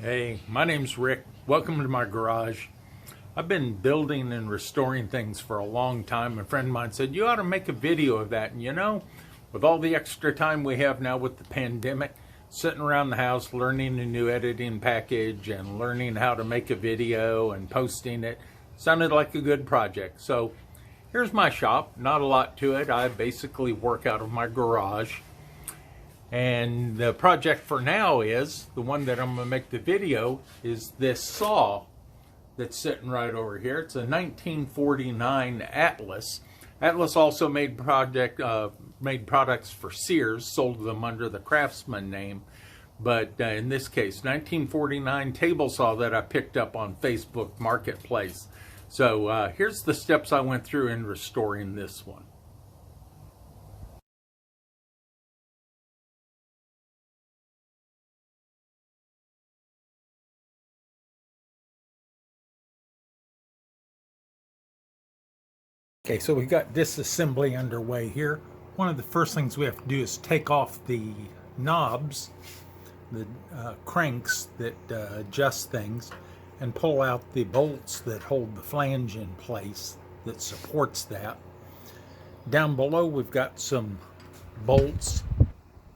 Hey, my name's Rick. Welcome to my garage. I've been building and restoring things for a long time. A friend of mine said, you ought to make a video of that. And you know, with all the extra time we have now with the pandemic, sitting around the house learning a new editing package and learning how to make a video and posting it, sounded like a good project. So here's my shop. Not a lot to it. I basically work out of my garage. And the project for now is, the one that I'm going to make the video, is this saw that's sitting right over here. It's a 1949 Atlas. Atlas also made products for Sears, sold them under the Craftsman name. But in this case, 1949 table saw that I picked up on Facebook Marketplace. So here's the steps I went through in restoring this one. Okay, so we got disassembly underway here. One of the first things we have to do is take off the knobs, the cranks that adjust things, and pull out the bolts that hold the flange in place that supports that. Down below we've got some bolts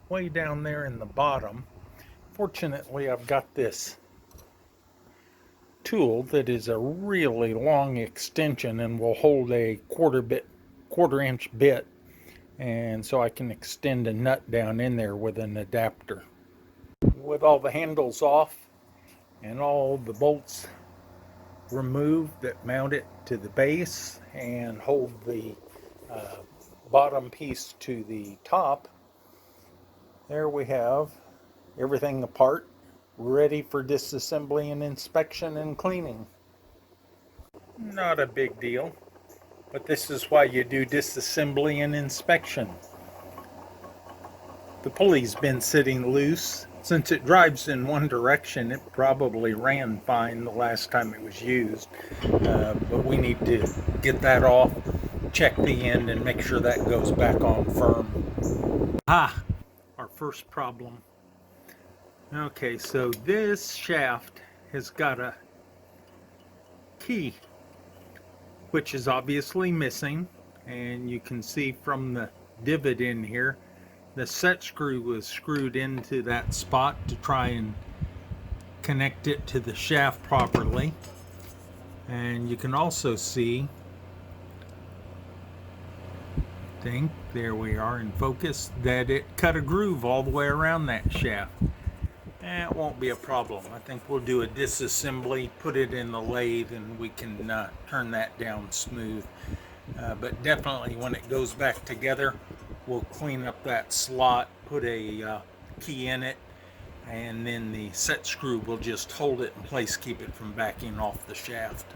way down there in the bottom. Fortunately, I've got this tool that is a really long extension and will hold a quarter inch bit, and so I can extend a nut down in there with an adapter. With all the handles off and all the bolts removed that mount it to the base and hold the bottom piece to the top, there we have everything apart, ready for disassembly and inspection and cleaning. Not a big deal, but this is why you do disassembly and inspection. The pulley's been sitting loose. Since it drives in one direction, it probably ran fine the last time it was used, but we need to get that off, check the end, and make sure that goes back on firm. Our first problem. Okay, so this shaft has got a key, which is obviously missing, and you can see from the divot in here, the set screw was screwed into that spot to try and connect it to the shaft properly. And you can also see, there we are in focus, that it cut a groove all the way around that shaft. It won't be a problem. I think we'll do a disassembly, put it in the lathe, and we can turn that down smooth. But definitely when it goes back together, we'll clean up that slot, put a key in it, and then the set screw will just hold it in place, keep it from backing off the shaft.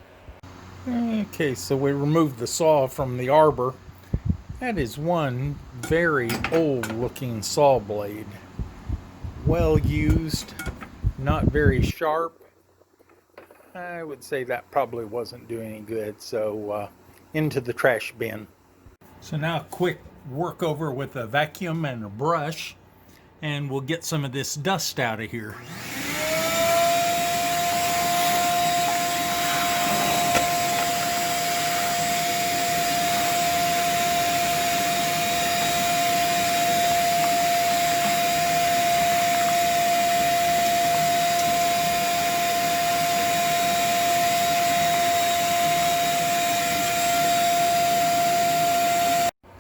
Okay, so we removed the saw from the arbor. That is one very old looking saw blade. Well used, not very sharp. I would say that probably wasn't doing any good, so into the trash bin. So now a quick work over with a vacuum and a brush, and we'll get some of this dust out of here.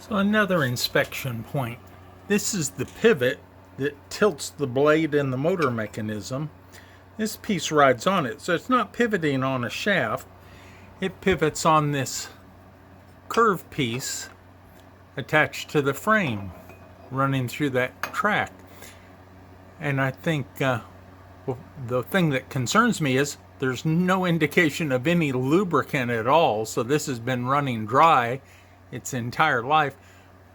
So another inspection point. This is the pivot that tilts the blade and the motor mechanism. This piece rides on it, so it's not pivoting on a shaft. It pivots on this curved piece attached to the frame, running through that track. And I think well, the thing that concerns me is there's no indication of any lubricant at all, so this has been running dry its entire life.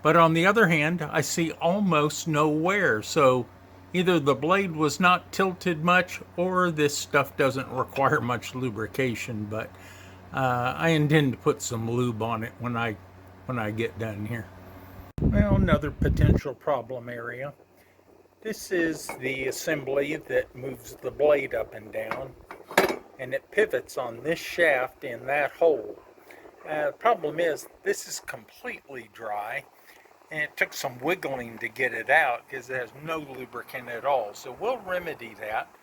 But on the other hand, I see almost no wear, so either the blade was not tilted much or this stuff doesn't require much lubrication. But I intend to put some lube on it when I get done here. Well, another potential problem area. This is the assembly that moves the blade up and down, and it pivots on this shaft in that hole. The problem is this is completely dry, and it took some wiggling to get it out because it has no lubricant at all. So we'll remedy that.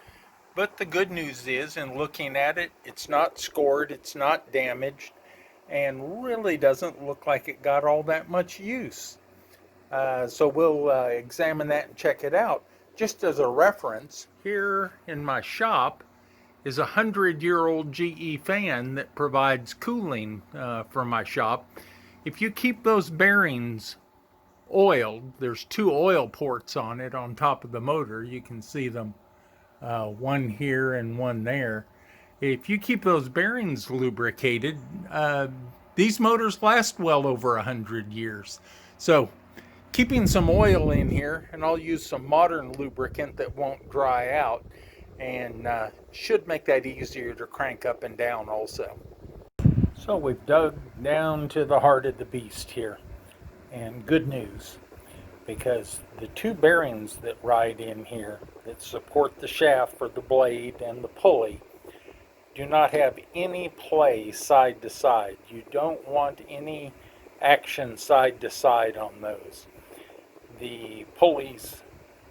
But the good news is, in looking at it, it's not scored, it's not damaged, and really doesn't look like it got all that much use. So we'll examine that and check it out. Just as a reference, here in my shop is a 100-year-old GE fan that provides cooling for my shop. If you keep those bearings oiled, there's 2 oil ports on it on top of the motor. You can see them, one here and one there. If you keep those bearings lubricated, these motors last well over 100 years. So keeping some oil in here, and I'll use some modern lubricant that won't dry out, and should make that easier to crank up and down also. So we've dug down to the heart of the beast here, and good news, because the 2 bearings that ride in here that support the shaft for the blade and the pulley do not have any play side to side. You don't want any action side to side on those. The pulleys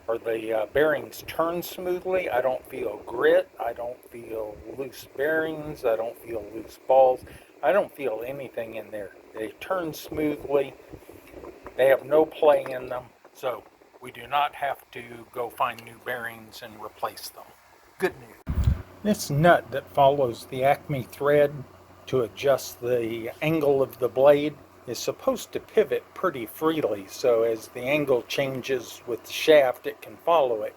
or the bearings turn smoothly. I don't feel grit. I don't feel loose bearings. I don't feel loose balls. I don't feel anything in there. They turn smoothly. They have no play in them. So we do not have to go find new bearings and replace them. Good news. This nut that follows the Acme thread to adjust the angle of the blade is supposed to pivot pretty freely, so as the angle changes with the shaft it can follow it.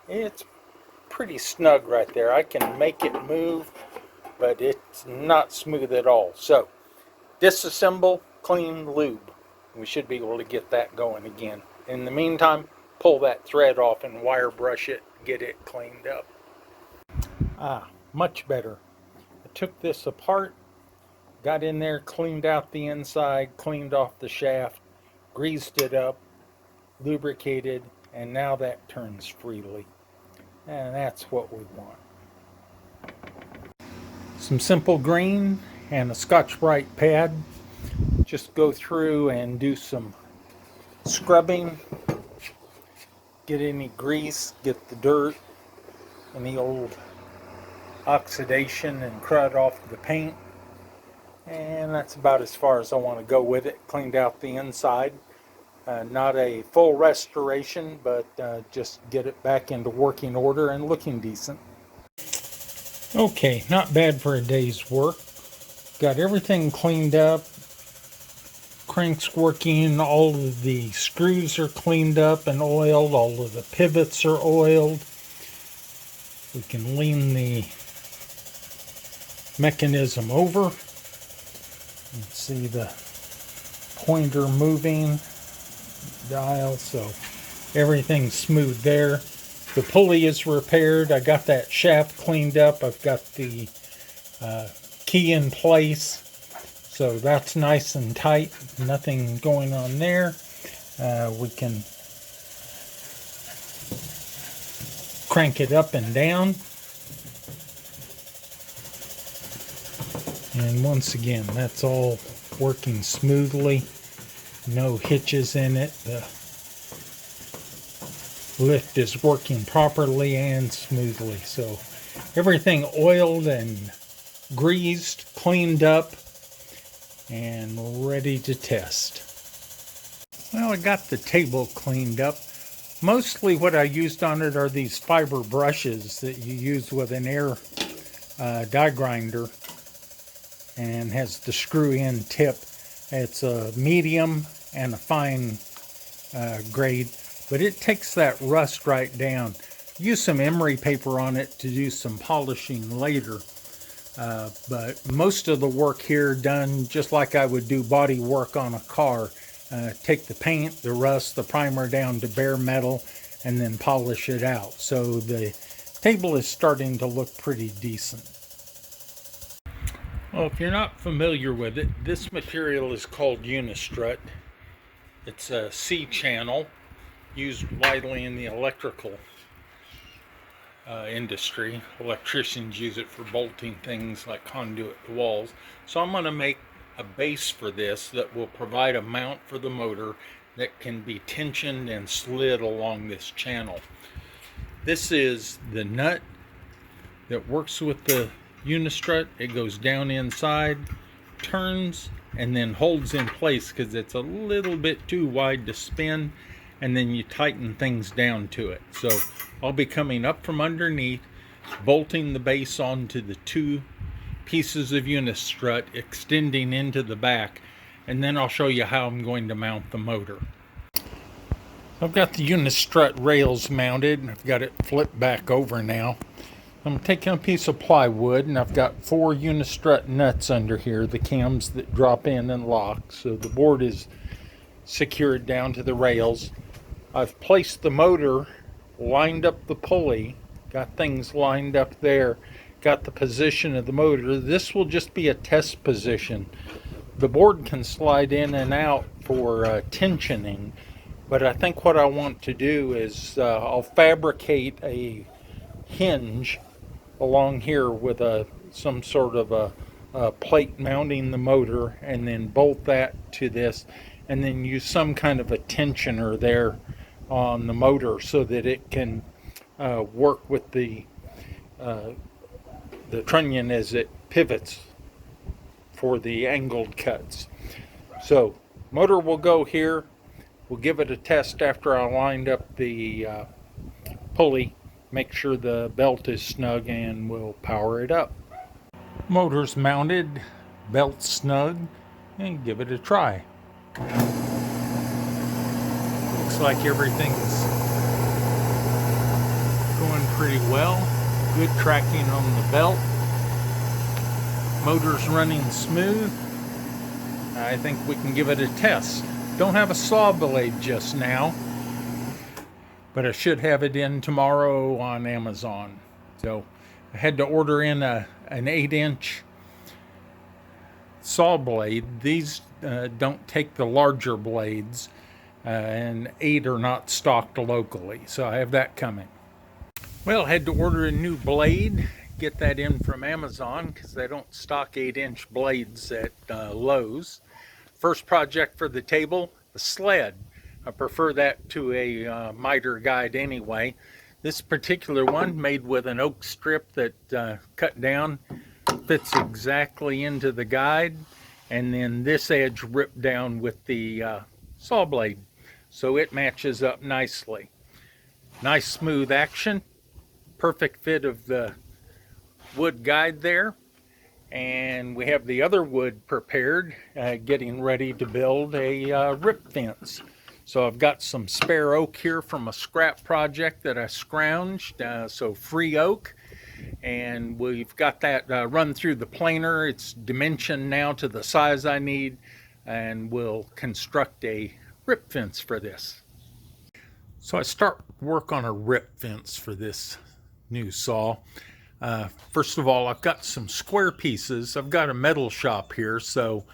It's pretty snug right there. I can make it move, but it's not smooth at all. So disassemble, clean, lube. We should be able to get that going again. In the meantime, pull that thread off and wire brush it, get it cleaned up. Much better. I took this apart, got in there, cleaned out the inside, cleaned off the shaft, greased it up, lubricated, and now that turns freely. And that's what we want. Some simple green and a Scotch-Brite pad. Just go through and do some scrubbing, get any grease, get the dirt, any old oxidation and crud off the paint. And that's about as far as I want to go with it. Cleaned out the inside. Not a full restoration, but just get it back into working order and looking decent. Okay, not bad for a day's work. Got everything cleaned up. Crank's working. All of the screws are cleaned up and oiled. All of the pivots are oiled. We can lean the mechanism over. You can see the pointer moving, dial, so everything's smooth there. The pulley is repaired. I got that shaft cleaned up. I've got the key in place, so that's nice and tight. Nothing going on there. We can crank it up and down. And once again, that's all working smoothly. No hitches in it. The lift is working properly and smoothly. So everything oiled and greased, cleaned up, and ready to test. Well, I got the table cleaned up. Mostly what I used on it are these fiber brushes that you use with an air die grinder, and has the screw-in tip. It's a medium and a fine grade, but it takes that rust right down. Use some emery paper on it to do some polishing later, but most of the work here done just like I would do body work on a car. Take the paint, the rust, the primer down to bare metal, and then polish it out. So the table is starting to look pretty decent. Well, if you're not familiar with it, this material is called Unistrut. It's a C-channel, used widely in the electrical industry. Electricians use it for bolting things like conduit to walls. So I'm going to make a base for this that will provide a mount for the motor that can be tensioned and slid along this channel. This is the nut that works with the unistrut. It goes down inside, turns, and then holds in place because it's a little bit too wide to spin, and then you tighten things down to it. So I'll be coming up from underneath, bolting the base onto the two pieces of unistrut, extending into the back, and then I'll show you how I'm going to mount the motor. I've got the unistrut rails mounted. I've got it flipped back over now. I'm taking a piece of plywood, and I've got 4 unistrut nuts under here, the cams that drop in and lock, so the board is secured down to the rails. I've placed the motor, lined up the pulley, got things lined up there, got the position of the motor. This will just be a test position. The board can slide in and out for tensioning, but I think what I want to do is I'll fabricate a hinge along here with some sort of a plate mounting the motor, and then bolt that to this, and then use some kind of a tensioner there on the motor so that it can work with the trunnion as it pivots for the angled cuts. So motor will go here. We'll give it a test after I lined up the pulley, make sure the belt is snug, and we'll power it up. Motor's mounted, belt snug, and give it a try. Looks like everything's going pretty well. Good tracking on the belt. Motor's running smooth. I think we can give it a test. Don't have a saw blade just now, but I should have it in tomorrow on Amazon. So I had to order in an 8-inch saw blade. These don't take the larger blades, and 8 are not stocked locally, so I have that coming. Well, I had to order a new blade, get that in from Amazon because they don't stock 8-inch blades at Lowe's. First project for the table, a sled. I prefer that to a miter guide anyway. This particular one, made with an oak strip that cut down, fits exactly into the guide, and then this edge ripped down with the saw blade, so it matches up nicely. Nice smooth action, perfect fit of the wood guide there, and we have the other wood prepared, getting ready to build a rip fence. So I've got some spare oak here from a scrap project that I scrounged, so free oak, and we've got that run through the planer. It's dimensioned now to the size I need, and we'll construct a rip fence for this. So I start work on a rip fence for this new saw. First of all, I've got some square pieces. I've got a metal shop here, so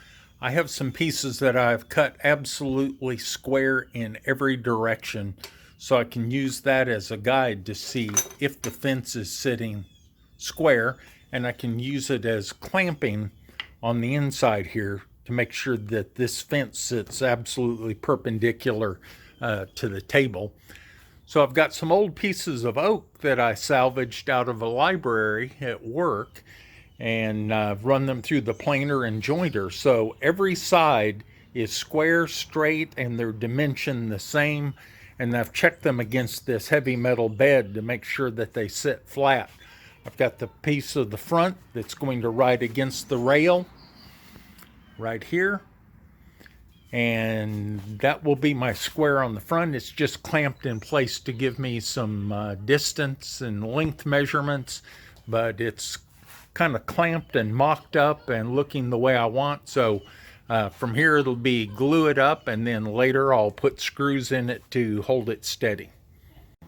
I have some pieces that I've cut absolutely square in every direction, so I can use that as a guide to see if the fence is sitting square, and I can use it as clamping on the inside here to make sure that this fence sits absolutely perpendicular to the table. So I've got some old pieces of oak that I salvaged out of a library at work, and I've run them through the planer and jointer. So every side is square, straight, and they're dimensioned the same. And I've checked them against this heavy metal bed to make sure that they sit flat. I've got the piece of the front that's going to ride against the rail right here. And that will be my square on the front. It's just clamped in place to give me some distance and length measurements, but it's kind of clamped and mocked up and looking the way I want. So from here it'll be glue it up, and then later I'll put screws in it to hold it steady.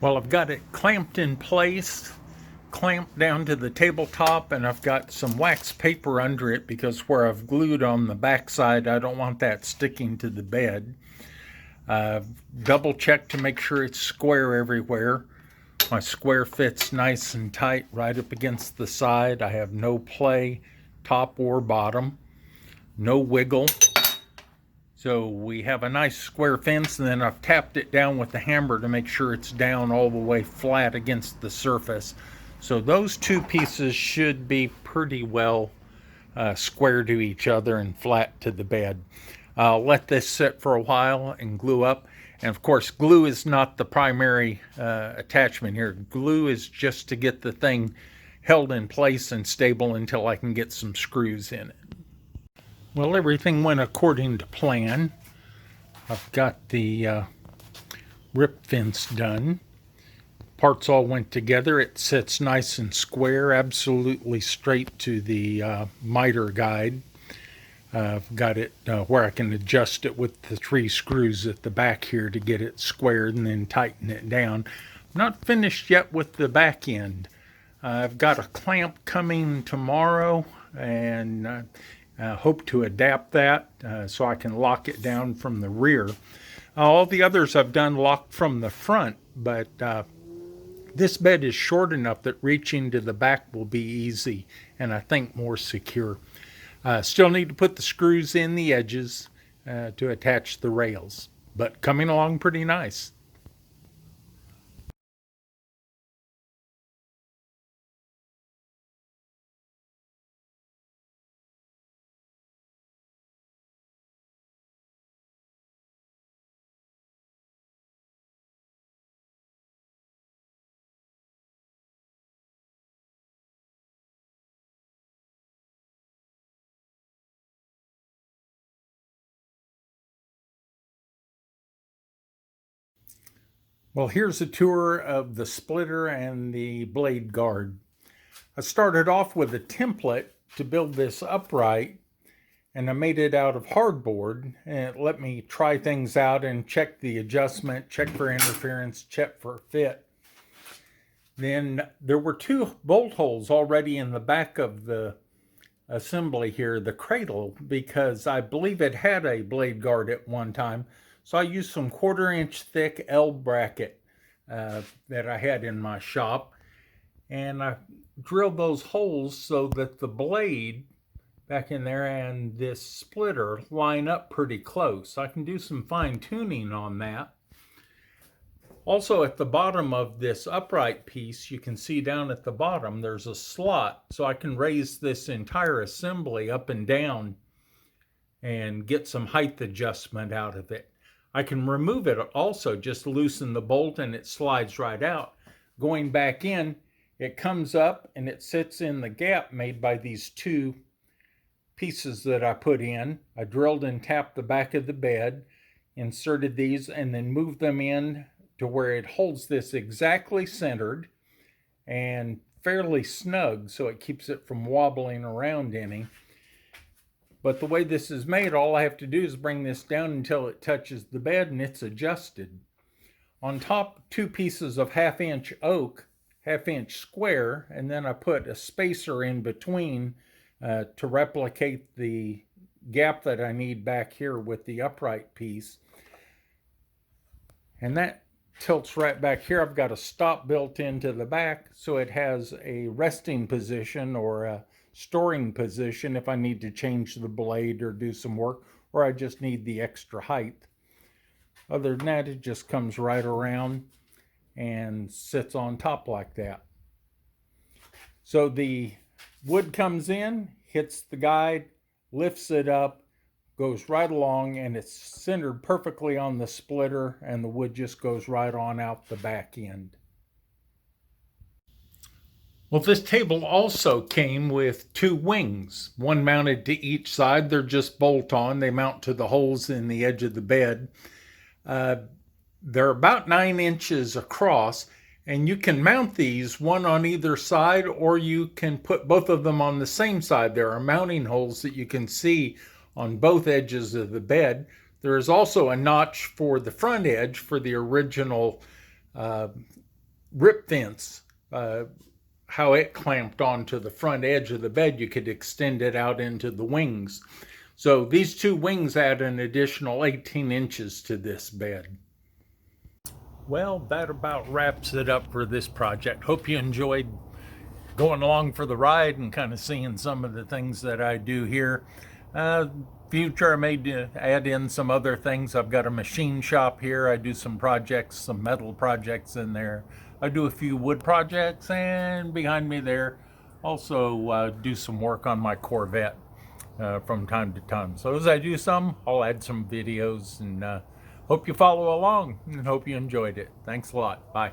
Well, I've got it clamped in place, clamped down to the tabletop, and I've got some wax paper under it because where I've glued on the back side, I don't want that sticking to the bed. Double check to make sure it's square everywhere. My square fits nice and tight right up against the side. I have no play, top or bottom, no wiggle. So we have a nice square fence, and then I've tapped it down with the hammer to make sure it's down all the way flat against the surface. So those two pieces should be pretty well square to each other and flat to the bed. I'll let this sit for a while and glue up. And of course, glue is not the primary attachment here. Glue is just to get the thing held in place and stable until I can get some screws in it. Well, everything went according to plan. I've got the rip fence done. Parts all went together. It sits nice and square, absolutely straight to the miter guide. I've got it where I can adjust it with the 3 screws at the back here to get it squared and then tighten it down. I'm not finished yet with the back end. I've got a clamp coming tomorrow, and hope to adapt that so I can lock it down from the rear. All the others I've done locked from the front, but this bed is short enough that reaching to the back will be easy and I think more secure. Still need to put the screws in the edges to attach the rails, but coming along pretty nice. Well, here's a tour of the splitter and the blade guard. I started off with a template to build this upright, and I made it out of hardboard, and it let me try things out and check the adjustment, check for interference, check for fit. Then there were 2 bolt holes already in the back of the assembly here, the cradle, because I believe it had a blade guard at one time. So I used some 1/4 inch thick L bracket that I had in my shop, and I drilled those holes so that the blade back in there and this splitter line up pretty close. I can do some fine tuning on that. Also, at the bottom of this upright piece, you can see down at the bottom there's a slot, so I can raise this entire assembly up and down and get some height adjustment out of it. I can remove it also, just loosen the bolt and it slides right out. Going back in, it comes up and it sits in the gap made by these 2 pieces that I put in. I drilled and tapped the back of the bed, inserted these, and then moved them in to where it holds this exactly centered and fairly snug, so it keeps it from wobbling around any. But the way this is made, all I have to do is bring this down until it touches the bed and it's adjusted. On top, 2 pieces of 1/2 inch oak, 1/2 inch square, and then I put a spacer in between to replicate the gap that I need back here with the upright piece. And that tilts right back here. I've got a stop built into the back, so it has a resting position or a storing position if I need to change the blade or do some work, or I just need the extra height. Other than that, it just comes right around and sits on top like that. So the wood comes in, hits the guide, lifts it up, goes right along, and it's centered perfectly on the splitter, and the wood just goes right on out the back end. Well, this table also came with 2 wings, one mounted to each side. They're just bolt-on. They mount to the holes in the edge of the bed. They're about 9 inches across, and you can mount these one on either side, or you can put both of them on the same side. There are mounting holes that you can see on both edges of the bed. There is also a notch for the front edge for the original rip fence. How it clamped onto the front edge of the bed, you could extend it out into the wings. So these two wings add an additional 18 inches to this bed. Well, that about wraps it up for this project. Hope you enjoyed going along for the ride and kind of seeing some of the things that I do here. Future, I may add in some other things. I've got a machine shop here. I do some projects, some metal projects in there. I do a few wood projects, and behind me there also do some work on my Corvette from time to time. So as I do some, I'll add some videos, and hope you follow along and hope you enjoyed it. Thanks a lot. Bye.